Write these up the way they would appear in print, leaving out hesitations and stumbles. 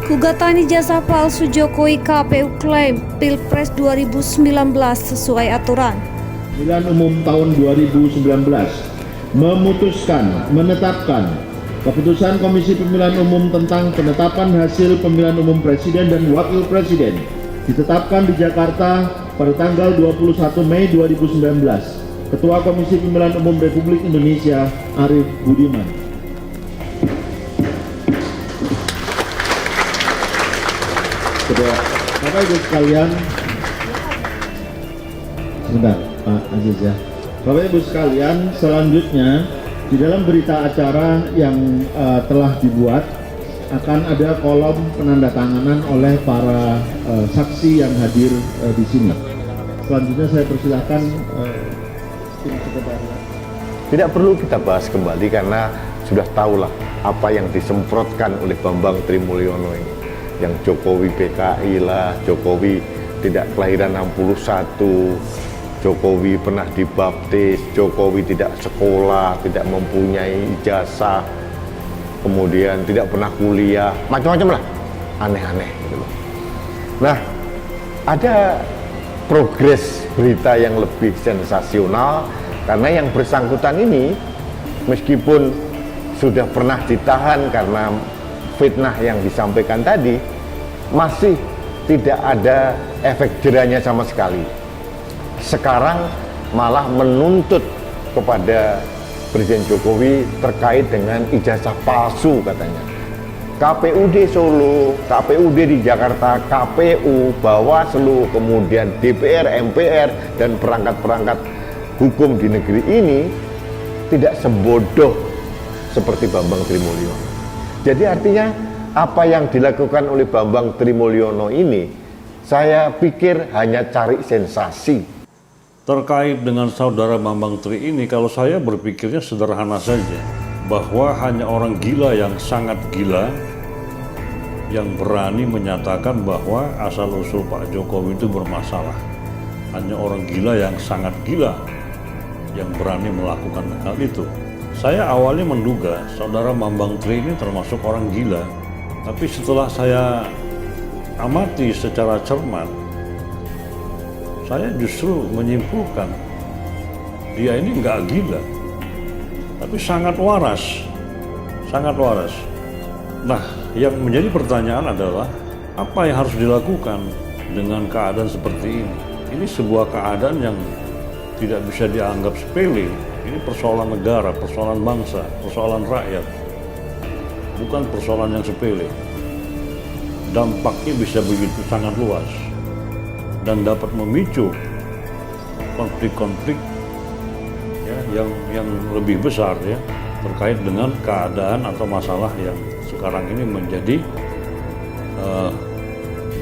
Gugatan ijazah palsu Jokowi KPU klaim Pilpres 2019 sesuai aturan. Pemilihan Umum tahun 2019 menetapkan keputusan Komisi Pemilihan Umum tentang penetapan hasil pemilihan umum presiden dan wakil presiden ditetapkan di Jakarta pada tanggal 21 Mei 2019. Ketua Komisi Pemilihan Umum Republik Indonesia Arief Budiman. Bapak Ibu sekalian, sebentar Pak Aziz ya. Bapak Ibu sekalian, selanjutnya di dalam berita acara yang telah dibuat akan ada kolom penandatanganan oleh para saksi yang hadir di sini. Selanjutnya saya persilahkan tim sekretariat. Tidak perlu kita bahas kembali karena sudah tahulah apa yang disemprotkan oleh Bambang Trimulyono ini. Yang Jokowi PKI lah, Jokowi tidak kelahiran 61, Jokowi pernah dibaptis, Jokowi tidak sekolah, tidak mempunyai ijazah, kemudian tidak pernah kuliah, macam-macam lah, aneh-aneh gitu loh. Nah, ada progres berita yang lebih sensasional karena yang bersangkutan ini meskipun sudah pernah ditahan karena fitnah yang disampaikan tadi, masih tidak ada efek jerahnya sama sekali. Sekarang malah menuntut kepada Presiden Jokowi terkait dengan ijazah palsu katanya. KPUD Solo, KPUD di Jakarta, KPU, Bawaslu, kemudian DPR, MPR, dan perangkat-perangkat hukum di negeri ini tidak sebodoh seperti Bambang Trimulyono. Jadi artinya apa yang dilakukan oleh Bambang Trimulyono ini, saya pikir hanya cari sensasi. Terkait dengan saudara Bambang Tri ini, kalau saya berpikirnya sederhana saja, bahwa hanya orang gila yang sangat gila yang berani menyatakan bahwa asal-usul Pak Jokowi itu bermasalah. Hanya orang gila yang sangat gila yang berani melakukan hal itu. Saya awalnya menduga saudara Bambang Tri ini termasuk orang gila, tapi setelah saya amati secara cermat, saya justru menyimpulkan dia ini nggak gila, tapi sangat waras, sangat waras. Nah, yang menjadi pertanyaan adalah apa yang harus dilakukan dengan keadaan seperti ini? Ini sebuah keadaan yang tidak bisa dianggap sepele. Ini persoalan negara, persoalan bangsa, persoalan rakyat. Bukan persoalan yang sepele. Dampaknya bisa begitu sangat luas dan dapat memicu konflik-konflik ya, yang lebih besar ya, terkait dengan keadaan atau masalah yang sekarang ini menjadi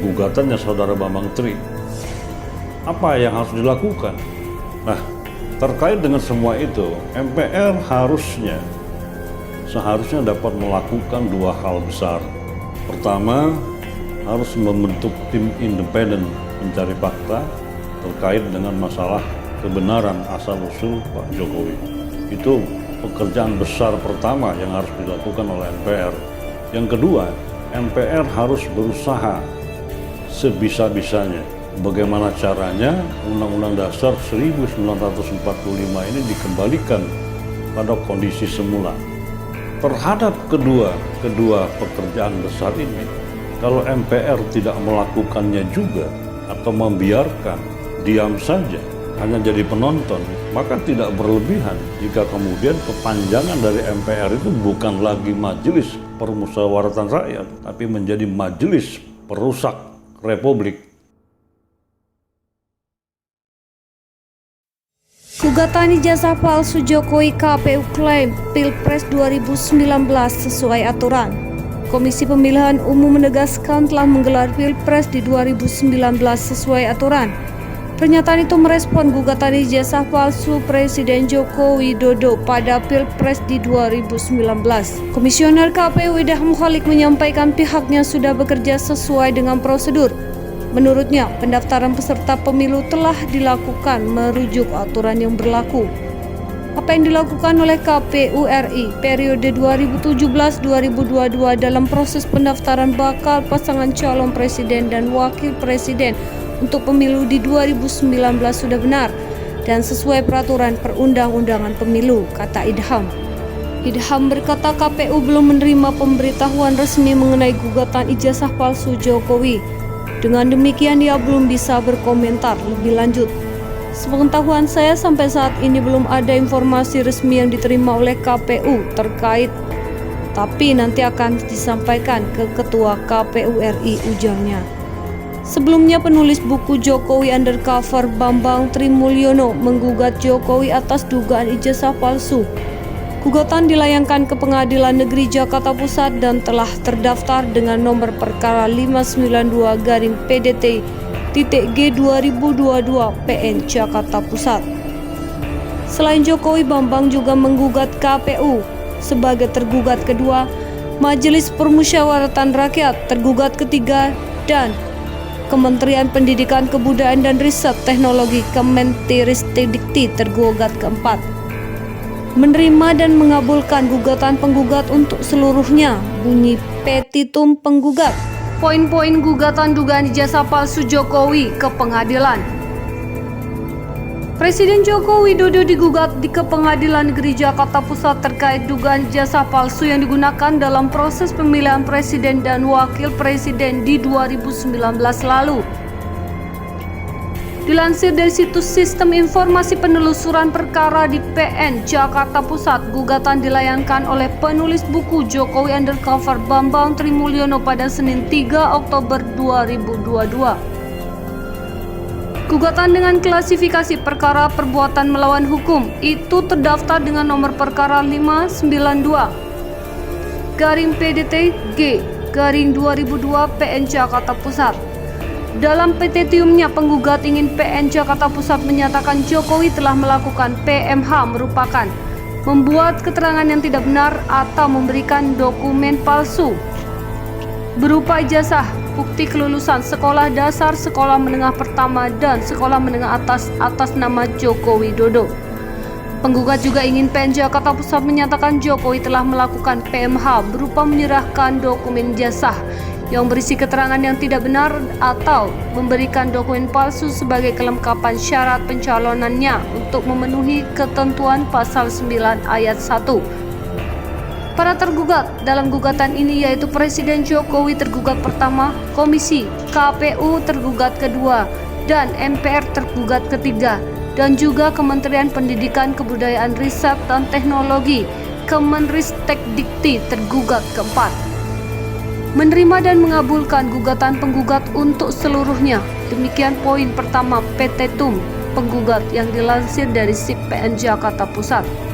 gugatannya saudara Bambang Tri. Apa yang harus dilakukan? Nah, terkait dengan semua itu, MPR seharusnya dapat melakukan dua hal besar. Pertama, harus membentuk tim independen mencari fakta terkait dengan masalah kebenaran asal-usul Pak Jokowi. Itu pekerjaan besar pertama yang harus dilakukan oleh MPR. Yang kedua, MPR harus berusaha sebisa-bisanya bagaimana caranya Undang-Undang Dasar 1945 ini dikembalikan pada kondisi semula. Terhadap kedua pekerjaan besar ini, kalau MPR tidak melakukannya juga atau membiarkan diam saja, hanya jadi penonton, maka tidak berlebihan jika kemudian kepanjangan dari MPR itu bukan lagi majelis permusyawaratan rakyat, tapi menjadi majelis perusak republik. Gugatan ijazah palsu Jokowi KPU klaim Pilpres 2019 sesuai aturan. Komisi Pemilihan Umum menegaskan telah menggelar Pilpres di 2019 sesuai aturan. Pernyataan itu merespon gugatan ijazah palsu Presiden Joko Widodo pada Pilpres di 2019. Komisioner KPU Idham Holik menyampaikan pihaknya sudah bekerja sesuai dengan prosedur. Menurutnya, pendaftaran peserta pemilu telah dilakukan merujuk aturan yang berlaku. apa yang dilakukan oleh KPU RI periode 2017-2022 dalam proses pendaftaran bakal pasangan calon presiden dan wakil presiden untuk pemilu di 2019 sudah benar dan sesuai peraturan perundang-undangan pemilu, kata Idham. Idham berkata KPU belum menerima pemberitahuan resmi mengenai gugatan ijazah palsu Jokowi. Dengan demikian dia belum bisa berkomentar lebih lanjut. Sepengetahuan saya sampai saat ini belum ada informasi resmi yang diterima oleh KPU terkait, tapi nanti akan disampaikan ke Ketua KPU RI, ujarnya. Sebelumnya penulis buku Jokowi Undercover Bambang Trimulyono menggugat Jokowi atas dugaan ijazah palsu. Gugatan dilayangkan ke Pengadilan Negeri Jakarta Pusat dan telah terdaftar dengan nomor perkara 592-PDT-G 2022 PN Jakarta Pusat. Selain Jokowi, Bambang juga menggugat KPU sebagai tergugat kedua, Majelis Permusyawaratan Rakyat tergugat ketiga, dan Kementerian Pendidikan Kebudayaan dan Riset Teknologi Kemenristek-Dikti tergugat keempat. Menerima dan mengabulkan gugatan penggugat untuk seluruhnya, bunyi petitum penggugat. Poin-poin gugatan dugaan ijazah palsu Jokowi ke pengadilan. Presiden Joko Widodo digugat ke Pengadilan Negeri Jakarta Pusat terkait dugaan ijazah palsu yang digunakan dalam proses pemilihan presiden dan wakil presiden di 2019 lalu. Dilansir dari situs Sistem Informasi Penelusuran Perkara di PN Jakarta Pusat, gugatan dilayangkan oleh penulis buku Jokowi Undercover Bambang Trimulyono pada Senin 3 Oktober 2022. Gugatan dengan klasifikasi perkara perbuatan melawan hukum itu terdaftar dengan nomor perkara 592-PDT-G-2002 PN Jakarta Pusat. Dalam petitiumnya, penggugat ingin PN Jakarta Pusat menyatakan Jokowi telah melakukan PMH merupakan membuat keterangan yang tidak benar atau memberikan dokumen palsu berupa ijazah, bukti kelulusan sekolah dasar, sekolah menengah pertama, dan sekolah menengah atas nama Joko Widodo. Penggugat juga ingin PN Jakarta Pusat menyatakan Jokowi telah melakukan PMH berupa menyerahkan dokumen ijazah yang berisi keterangan yang tidak benar atau memberikan dokumen palsu sebagai kelengkapan syarat pencalonannya untuk memenuhi ketentuan pasal 9 ayat 1. Para tergugat dalam gugatan ini yaitu Presiden Jokowi tergugat pertama, Komisi, KPU tergugat kedua, dan MPR tergugat ketiga, dan juga Kementerian Pendidikan Kebudayaan Riset dan Teknologi Kemenristek-Dikti tergugat keempat. Menerima dan mengabulkan gugatan penggugat untuk seluruhnya. Demikian poin pertama petitum penggugat yang dilansir dari SIP PN Jakarta Pusat.